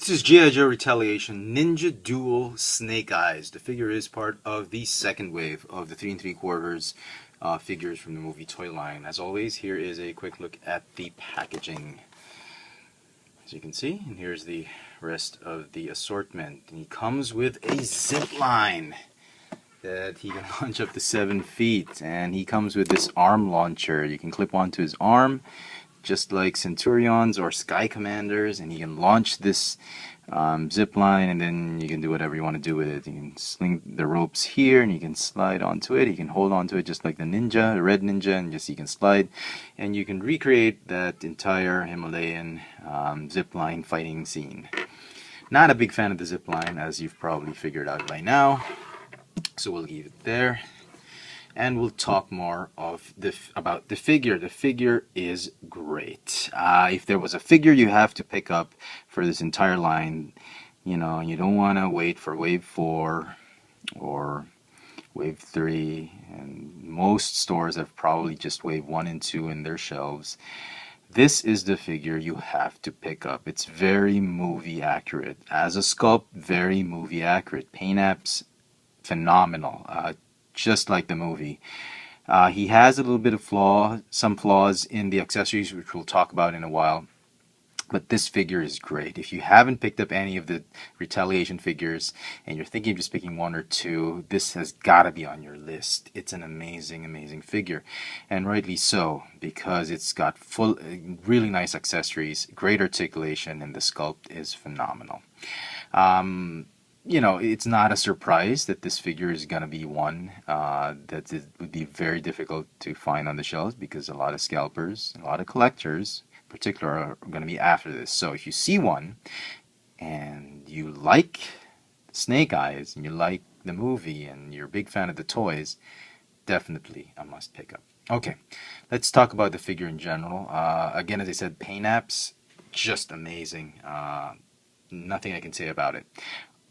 This is G.I.Joe Retaliation Ninja Duel Snake Eyes. The figure is part of the second wave of the 3 3/4 figures from the movie toy line. As always, here is a quick look at the packaging. As you can see, and here's the rest of the assortment. And he comes with a zip line that he can launch up to 7 feet. And he comes with this arm launcher. You can clip onto his arm, just like Centurions or Sky Commanders, and you can launch this zip line, and then you can do whatever you want to do with it. You can sling the ropes here, and you can slide onto it. You can hold onto it just like the ninja, the red ninja, and just you can slide, and you can recreate that entire Himalayan zip line fighting scene. Not a big fan of the zip line, as you've probably figured out by now, so we'll leave it there. And we'll talk more about the figure. The figure is great. If there was a figure you have to pick up for this entire line, you know, you don't want to wait for Wave 4 or Wave 3. And most stores have probably just Wave 1 and 2 in their shelves. This is the figure you have to pick up. It's very movie accurate. As a sculpt, very movie accurate. Paint apps, phenomenal. Just like the movie. He has a little bit of some flaws in the accessories, which we'll talk about in a while. But this figure is great. If you haven't picked up any of the Retaliation figures and you're thinking of just picking one or two, this has got to be on your list. It's an amazing, amazing figure. And rightly so, because it's got really nice accessories, great articulation, and the sculpt is phenomenal. You know, it's not a surprise that this figure is going to be one that it would be very difficult to find on the shelves, because a lot of scalpers, a lot of collectors in particular, are going to be after this. So if you see one and you like Snake Eyes and you like the movie and you're a big fan of the toys, definitely a must pick up. Okay, let's talk about the figure in general. Again, as I said, paint apps, just amazing. Nothing I can say about it.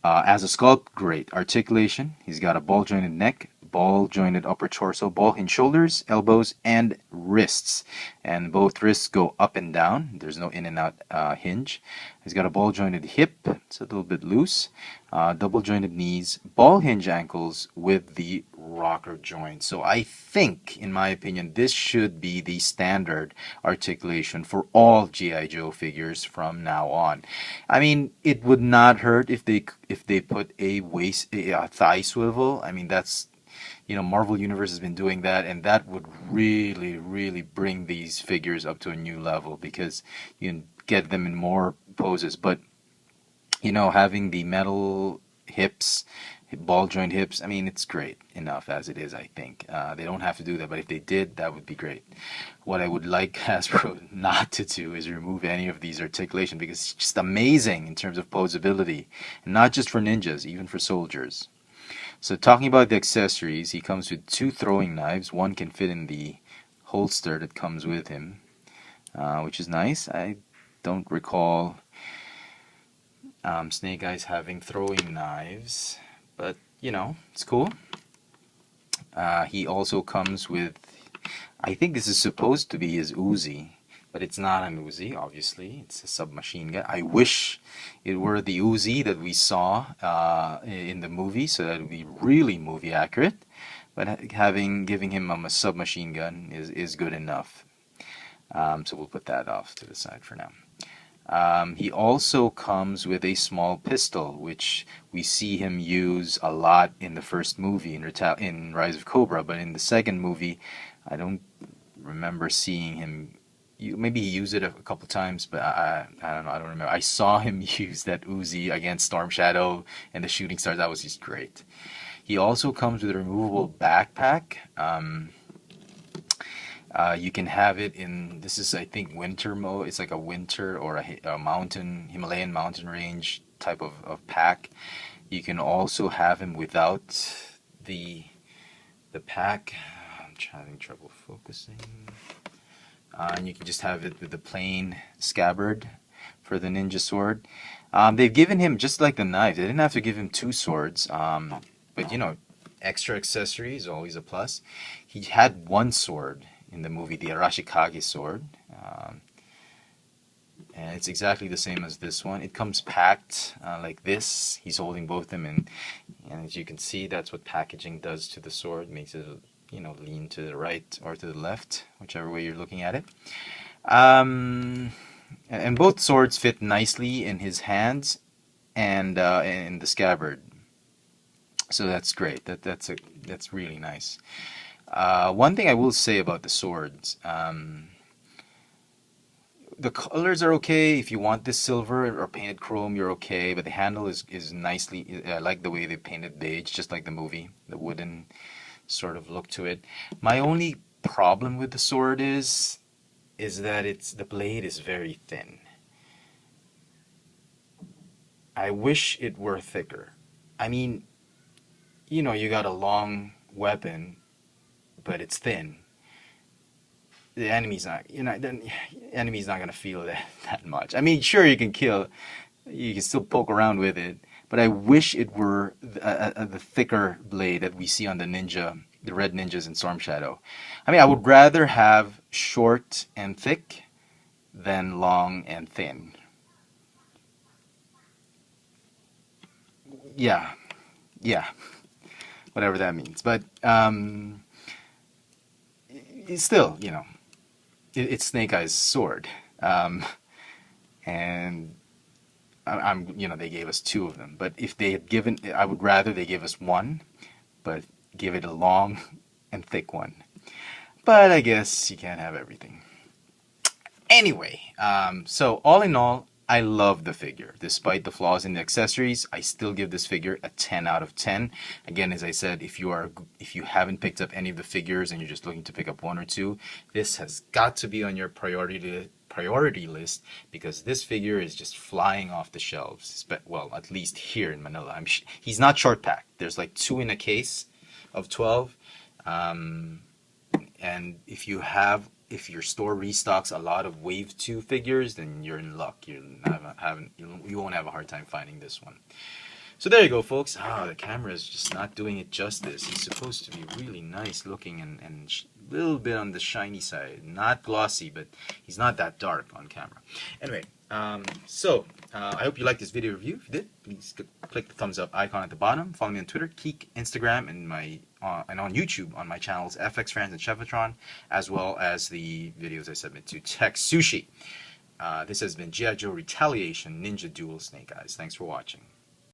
As a sculpt, great. Articulation, he's got a ball jointed neck, ball jointed upper torso, ball hinge shoulders, elbows, and wrists. And both wrists go up and down. There's no in and out hinge. He's got a ball jointed hip, it's a little bit loose, double jointed knees, ball hinge ankles with the rocker joint. So I think, in my opinion, this should be the standard articulation for all G.I. Joe figures from now on. I mean, it would not hurt if they put a thigh swivel. I mean, that's, you know, Marvel Universe has been doing that, and that would really, really bring these figures up to a new level, because you can get them in more poses. But, you know, having the metal hips, ball joint hips, I mean, it's great enough as it is, I think. They don't have to do that, but if they did, that would be great. What I would like Hasbro not to do is remove any of these articulation, because it's just amazing in terms of posability, and not just for ninjas, even for soldiers. So talking about the accessories, he comes with 2 throwing knives. One can fit in the holster that comes with him, which is nice. I don't recall Snake Eyes having throwing knives, but you know, it's cool. He also comes with, I think this is supposed to be his Uzi, but it's not an Uzi, obviously. It's a submachine gun. I wish it were the Uzi that we saw in the movie, so that it would be really movie accurate. But giving him a submachine gun is good enough. So we'll put that off to the side for now. He also comes with a small pistol, which we see him use a lot in the first movie, in Rise of Cobra, but in the second movie, I don't remember seeing him. Maybe he used it a couple times, but I don't know, I don't remember. I saw him use that Uzi against Storm Shadow and the Shooting Stars. That was just great. He also comes with a removable backpack. You can have it in, this is, I think, winter mode. It's like a winter or a mountain, Himalayan mountain range type of pack. You can also have him without the pack. I'm having trouble focusing. And you can just have it with the plain scabbard for the ninja sword. They've given him, just like the knife, they didn't have to give him 2 swords. But, you know, extra accessories, always a plus. He had 1 sword in the movie, the Chicagee Sword. And it's exactly the same as this one. It comes packed like this. He's holding both of them, and as you can see, that's what packaging does to the sword. Makes it, you know, lean to the right or to the left, whichever way you're looking at it. And both swords fit nicely in his hands and in the scabbard. So that's great. That's really nice. One thing I will say about the swords. The colors are okay. If you want this silver or painted chrome, you're okay. But the handle is nicely. I like the way they painted beige, just like the movie. The wooden sort of look to it. My only problem with the sword is that the blade is very thin. I wish it were thicker. I mean, you know, you got a long weapon, but it's thin. The enemy's not, the enemy's not gonna feel that much. I mean, sure, you can still poke around with it, but I wish it were the thicker blade that we see on the red ninjas in Storm Shadow. I mean, I would rather have short and thick than long and thin. Yeah, whatever that means. But it's still, you know, it's Snake Eyes' sword, and you know, they gave us 2 of them. But if they had given, I would rather they give us 1, but give it a long and thick one. But I guess you can't have everything. Anyway, so all in all, I love the figure. Despite the flaws in the accessories, I still give this figure a 10 out of 10. Again, as I said, if you haven't picked up any of the figures and you're just looking to pick up 1 or 2, this has got to be on your priority list, because this figure is just flying off the shelves. Well, at least here in Manila. He's not short packed. There's like 2 in a case of 12. And if your store restocks a lot of Wave 2 figures, then you're in luck. You won't have a hard time finding this one. So there you go, folks. The camera is just not doing it justice. He's supposed to be really nice looking and a little bit on the shiny side. Not glossy, but he's not that dark on camera. Anyway, I hope you liked this video review. If you did, please click the thumbs up icon at the bottom. Follow me on Twitter, Keek, Instagram, and on YouTube on my channels FX Friends and Chefatron, as well as the videos I submit to Tech Sushi. This has been G.I. Joe Retaliation Ninja Duel Snake Eyes. Thanks for watching.